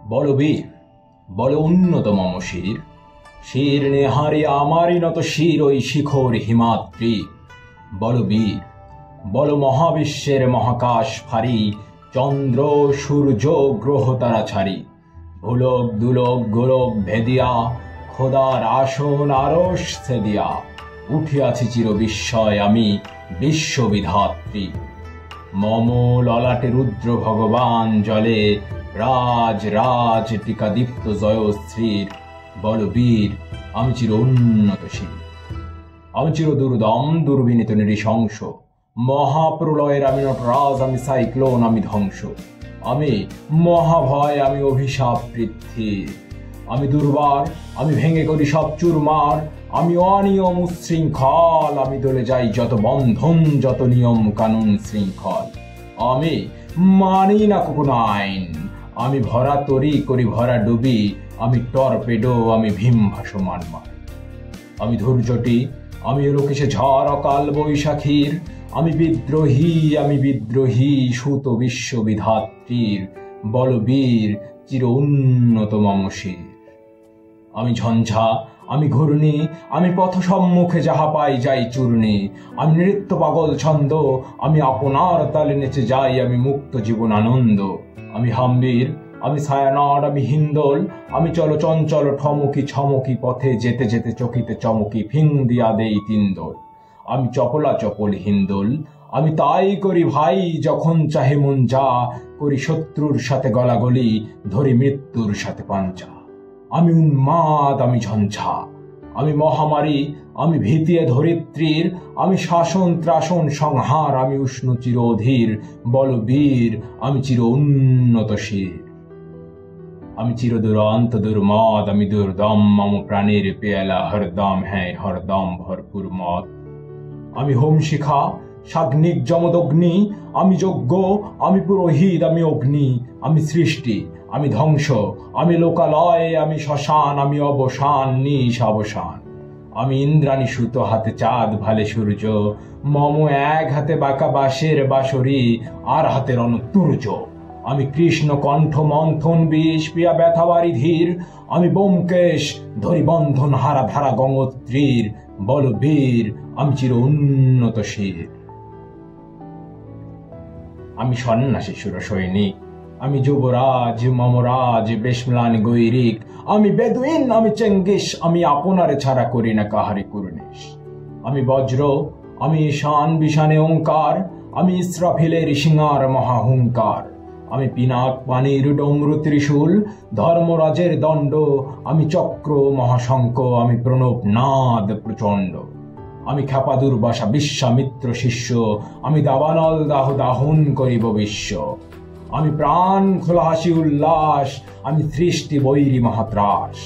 বল বীর, বল উন্নত মম শির, শির নেহারি আমারই নত শির ওই শিখর হিমাদ্রি। বল বীর, বল মহাবিশ্বের মহাকাশ ফারি, চন্দ্র সূর্য গ্রহ তারা ছাড়ি, ভুলক দুলক গোলক ভেদিয়া, খোদার আসন আরশ ছেদিয়া, উঠিয়াছি চির বিস্ময় আমি বিশ্ববিধাত্রী। মম ললাটে রুদ্র ভগবান জলে, রাজ রাজ টিকা দীপ্ত জয়শ্রীর। বল বীর, আমি চির উন্নতশীল, আমি চির দুর্দম দুর্বিনীত নৃশংস, মহাপ্রলয়ের আমি নটরাজ, আমি সাইক্লোন, আমি ধ্বংস, আমি মহাভয়, আমি অভিশাপ পৃথ্বীর, আমি দুর্বার, আমি ভেঙে করি সব চুরমার, আমি অনিয়ম উচ্ছৃঙ্খল, আমি দলে যাই যত বন্ধন যত নিয়ম কানুন শৃঙ্খল, আমি মানি না কোনো আইন, আমি ভরা তরি করি ভরা ডুবি, আমি টর্পেডো, আমি ভীম ভাসমান মার, আমি ধৈর্যটি, আমি লোকেশে ঝড় অকাল বৈশাখীর, আমি বিদ্রোহী সুত বিশ্ববিধাত্রীর। বল বীর, চির উন্নত মম শির। আমি ঝঞ্ঝা, আমি ঘূর্ণি, আমি পথ সম্মুখে যাহা পাই যাই চূর্ণি, আমি নৃত্য পাগল ছন্দ, আমি আপনার তালে নেচে যাই, আমি মুক্ত জীবন আনন্দ, আমি হাম্বির, আমি ছায়ানট, আমি হিন্দোল, আমি চলো চঞ্চল ঠমকি ছমকি, পথে যেতে যেতে চকিতে চমকি ফিং দিয়া দেই তিনদোল, আমি চপলা চপল হিন্দোল, আমি তাই করি ভাই যখন চাহে মন যা, করি শত্রুর সাথে গলাগলি, ধরি মৃত্যুর সাথে পাঞ্চা, আমি উন্মাদ, আমি ঝঞ্ঝা, আমি মহামারী, আমি ভীতিয়ে ধরিত্রীর, আমি শাসন ত্রাসন সংহার, আমি উষ্ণ চির অধীর। বল বীর, আমি চির উন্নতশীর, আমি চির দুরন্ত দুর্মদ, আমি দুর্দম, মম প্রাণের পেয়ালা হরদম হ্যাঁ হরদম ভরপুর মদ, আমি হোম শিখা সাগ্নিক যমদগ্নি, আমি যজ্ঞ, আমি পুরোহিত, আমি অগ্নি, আমি সৃষ্টি, আমি ধ্বংস, আমি লোকালয়, আমি শ্মশান, আমি অবসান নিঃসাবসান, আমি ইন্দ্রাণী সুতো হাতে চাঁদ ভালে সূর্য, মম এক হাতে বাঁকা বাঁশের বাঁশরি, আর হাতে রণতুর্য, আমি কৃষ্ণ কণ্ঠ মন্থন বিষ পিয়া ব্যথাবারি ধীর, আমি ব্যোমকেশ ধরি বন্ধন হারা ধারা গঙ্গোত্রীর। বল বীর, আমি চির উন্নতশীর। আমি সন্ন্যাসী সুর সৈনিক, আমি যুবরাজ মমরাজ বেশম্লান গৈরিক, আমি বেদুইন, আমি চেঙ্গিস, আমি আপনারে ছাড়া করি না কাহারি কুর্নিশ, আমি বজ্র, আমি ঈশান বিশানে ওঙ্কার, আমি ইসরাফিলের সিংহার মহাহুঙ্কার, আমি পিনাক পানির ডমরু ত্রিশূল, ধর্মরাজের দণ্ড, আমি চক্র মহাশঙ্খ, আমি প্রণব নাদ প্রচণ্ড, আমি খ্যাপা দুর্বাসা বিশ্বামিত্র শিষ্য, আমি দাবানল দাহ দাহন করিব বিশ্ব, আমি প্রাণ খোলা হাসি উল্লাস, আমি সৃষ্টি বৈরী মহাত্রাস,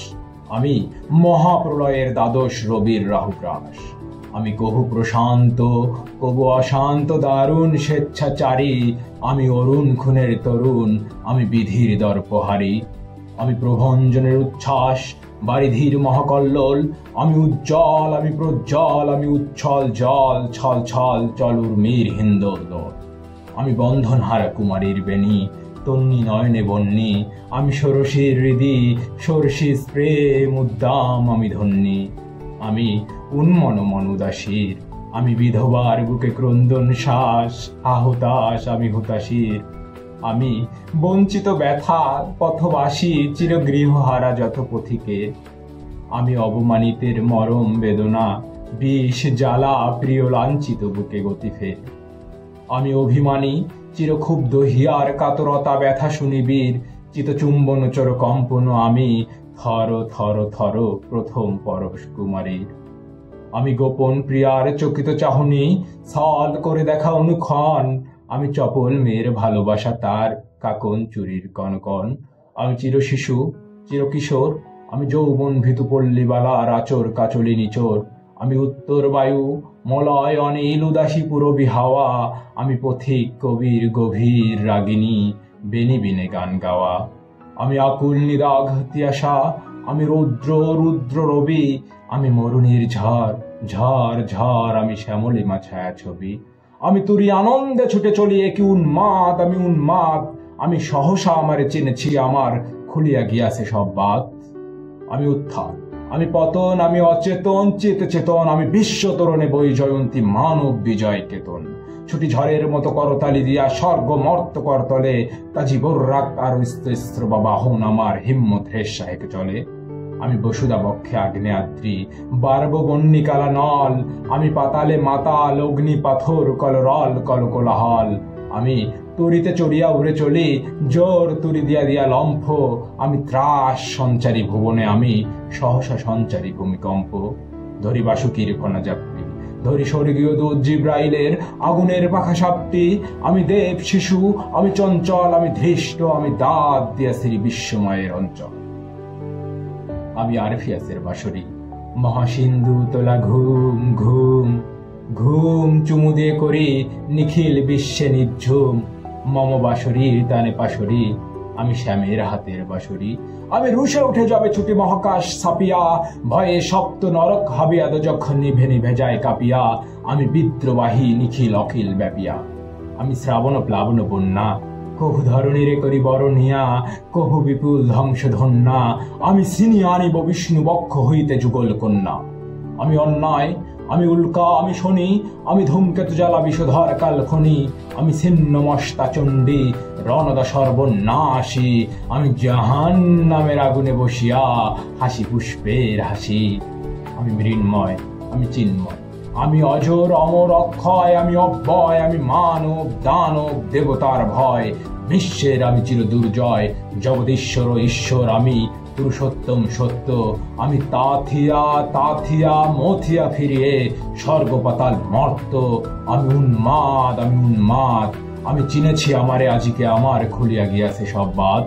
আমি মহাপ্রলয়ের দ্বাদশ রবির রাহুগ্রাস, আমি কহু প্রশান্ত কবু অশান্ত দারুণ স্বেচ্ছাচারী, আমি অরুণ খুনের তরুণ, আমি বিধির দর্পহারী, আমি প্রভঞ্জনের উচ্ছ্বাস বারিধির মহাকল্লোল, আমি উজ্জ্বল, আমি প্রজ্জ্বল, আমি উচ্ছল জল ছল ছল চল উর্মির হিন্দোল, আমি বন্ধনহারা কুমারীর বেণী তন্নি নয়নে বন্যী, আমি ষোড়শীর হৃদি ষোড়শী প্রেম উদ্দাম, আমি ধন্যী, আমি উন্মন মন উদাসীর, আমি বিধবার বুকে ক্রন্দন শ্বাস আহুতাস, আমি হুতাশীর, আমি বঞ্চিত ব্যথা পথবাসী চির গৃহহারা যত পথিকে, আমি অবমানিতের মরম বেদনা বিষ জ্বালা প্রিয় লাঞ্ছিত বুকে গতিফের, আমি অভিমানী চিরক্ষুব্ধ হিয়ার কাতরতা ব্যথা শুনিবীর, চিতচুম্বন চর কম্পন, আমি থর থর থর প্রথম পরশ কুমারীর, আমি গোপন প্রিয়ার চকিত চাহনি ছল করে দেখা অনুক্ষণ, আমি চপল মেয়ের ভালোবাসা তার কাকন চুরির কনকন, আমি চির শিশু চির কিশোর, আমি যৌবন ভীতু পল্লীবালার আচর কাচলি নিচোর, আমি উত্তর বায়ু মলয় অনিল উদাসী পুরবী হাওয়া, আমি পথিক কবির গভীর রাগিনী বেনি বিনে গান গাওয়া, আমি আকুল নিদাঘ তিয়াসা, আমি রৌদ্র রুদ্র রবি, আমি মরুণীর ঝড় ঝড় ঝড়, আমি শ্যামলিমা ছায়া ছবি, আমি তুরি আনন্দে ছুটে চলি একি উন্মাদ, আমি উন্মাদ, আমি সহসা আমারে চিনেছি, আমার খুলিয়া গিয়াছে সব বাত। আমি উত্থান, আমি পতন, আমি অচেতন, চেত চেতন, আমি বিশ্ব তরণে বই জয়ন্তী মানব বিজয় কেতন। ছুটি ঝড়ের মতো করতালি দিয়া স্বর্গ মর্ত করতলে, তাজি বর্রাক আর স্ত্র বা বাহন আমার হিম্মত হেসাহেক চলে। আমি বসুদা বক্ষে আগ্নেয়াদ্রি, বারব বন্যিকালা নল, আমি পাতালে মাতাল, অগ্নি পাথর কলরল কল কোলাহল। আমি তরিতে চড়িয়া উড়ে চলি, জোর তুরি দিয়া দিয়া লম্ফ, আমি ত্রাস সঞ্চারী ভুবনে, আমি সহসা সঞ্চারী ভূমিকম্প। ধরি বাসুকির কণা জাপটি, ধরি স্বর্গীয় দূত জিব্রাইলের আগুনের পাখা সাপটি, আমি দেব শিশু, আমি চঞ্চল, আমি ধৃষ্ট, আমি দাঁত দিয়া শ্রী বিশ্বময়ের অঞ্চল। আমি আরফিয়াসের বাঁশরি, মহাসিন্ধু তোলা ঘুম ঘুম ঘুম, চুমু দিয়ে করি নিখিল বিশ্বে নিঝুম। মম বাঁশরীর তানে পাশরি, আমি শ্যামের হাতের বাঁশরি। আমি রুশে উঠে যাবে ছুটি মহাকাশ ছাপিয়া, ভয়ে সপ্ত নরক হাবিয়া যখন নিভে নিভে যায় কাঁপিয়া। আমি বিদ্রোবাহী নিখিল অখিল ব্যাপিয়া। আমি শ্রাবণ প্লাবন বন্যা, কহু ধরণীরে করি বরণিয়া, কহু বিপুল ধ্বংস ধন্যা। আমি ছিনিয়ে আনিব বিষ্ণু বক্ষ হইতে যুগল কন্যা। আমি অন্যায়, আমি উল্কা, আমি শনি, আমি ধূমকেতু জ্বালা বিষধর কালখনি। আমি ছিন্ন মস্তা চণ্ডী, রণদা সর্বনাশী। আমি জাহান্নামের আগুনে বসিয়া হাসি পুষ্পের হাসি। আমি মৃন্ময়, আমি চিন্ময়, আমি অজর অমর অক্ষয়, আমি অব্যয়, আমি মানব দানব দেবতার ভয়। বিশ্বের আমি চির দুর্জয়, জগদীশ্বর ঈশ্বর আমি, পুরুষোত্তম সত্য। আমি তাথিয়া তাথিয়া মথিয়া ফিরিয়ে স্বর্গ পাতাল মর্ত। আমি উন্মাদ, আমি উন্মাদ, আমি চিনেছি আমারে আজিকে, আমার খুলিয়া গিয়াছে সব বাত।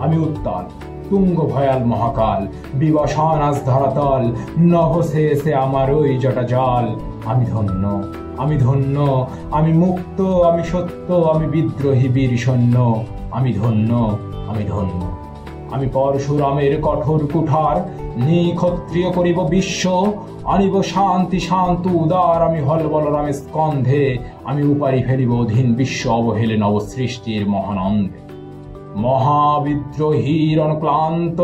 আমি উত্তাল, তুঙ্গ ভয়াল মহাকাল, বিবসান আজ ধরাতল, নহসে এসে আমার ওই জটা জল। আমি ধন্য, আমি ধন্য, আমি মুক্ত, আমি সত্য, আমি বিদ্রোহী বীর সৈন্য। আমি ধন্য, আমি ধন্য। আমি পরশুরামের কঠোর কুঠার, নিক্ষত্রিয় করিব বিশ্ব। আনিব শান্তি শান্ত উদার, আমি হল বলরামের স্কন্ধে। আমি উপারি ফেলিব অধীন বিশ্ব অবহেলে নবসৃষ্টির মহানন্দে। মহাবিদ্রোহীর অনক্লান্ত,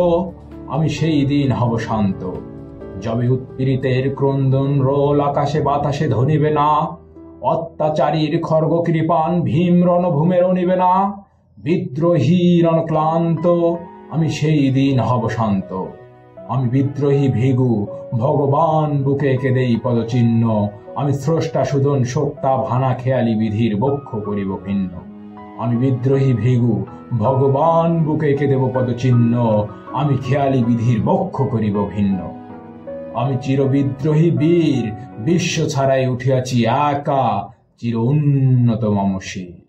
আমি সেই দিন হব শান্ত, যবে উৎপীড়িতের ক্রন্দন রোল আকাশে বাতাসে ধনিবে না। অত্যাচারীর খর্গ কৃপান ভীম রণভূমের নিবে না। বিদ্রোহীর অনক্লান্ত, আমি সেই দিন হব শান্ত। আমি বিদ্রোহী ভিগু, ভগবান বুকে এঁকে দেই পদচিহ্ন। আমি স্রষ্টা সুদন শোক্তা ভানা খেয়ালি বিধির বক্ষ করিব ভিন্ন। আমি বিদ্রোহী ভিগু, ভগবান বুকে এঁকে দেব পদচিহ্ন। আমি খেয়ালি বিধির বক্ষ করিব ভিন্ন। আমি চির বিদ্রোহী বীর, বিশ্ব ছাড়াই উঠিয়াছি একা, চির উন্নত মম শির।